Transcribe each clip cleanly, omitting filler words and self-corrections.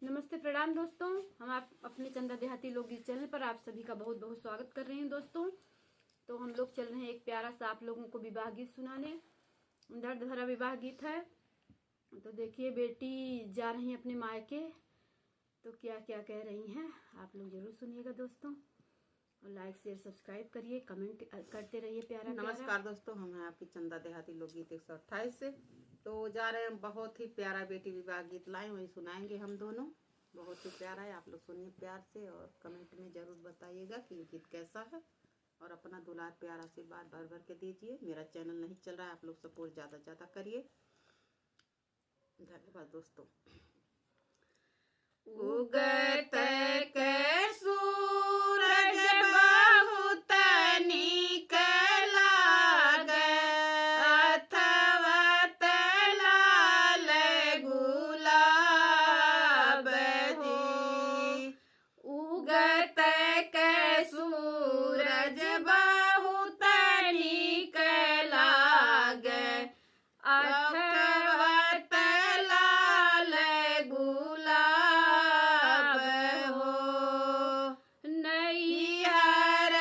नमस्ते प्रणाम दोस्तों। हम आप अपने चंदा देहाती लोकगीत चैनल पर आप सभी का बहुत बहुत स्वागत कर रहे हैं दोस्तों। तो हम लोग चल रहे हैं एक प्यारा सा आप लोगों को विवाह गीत सुनाने। दर्द भरा विवाह गीत है। तो देखिए, बेटी जा रही है अपने मायके, तो क्या क्या कह रही हैं आप लोग जरूर सुनिएगा दोस्तों। और लाइक शेयर सब्सक्राइब करिए, कमेंट करते रहिए प्यारा। नमस्कार दोस्तों, हम हैं आपकी चंदा देहाती लोकगीत 128 से। तो जा रहे हैं, बहुत ही प्यारा बेटी विवाह गीत लाए, वही सुनाएंगे हम दोनों। बहुत ही प्यारा है, आप लोग सुनिए प्यार से और कमेंट में जरूर बताइएगा कि ये गीत कैसा है। और अपना दुलार प्यार आशीर्वाद भर भर के दीजिए। मेरा चैनल नहीं चल रहा है, आप लोग सपोर्ट ज़्यादा से ज़्यादा करिए। धन्यवाद दोस्तों। उगत के सूरज बहुत निक लागे, अथवत लाल गुलाब जी। उगत के सूरज बहुत निक लागे, अथवत लाल गुलाब हो। नैहर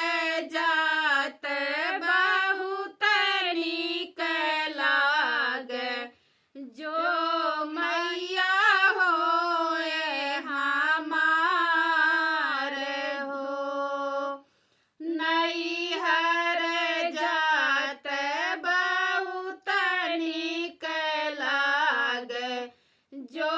जात बहुत निक लागे, जो मैया होए हमार हो। नैहर जात बहुत निक लागे, जो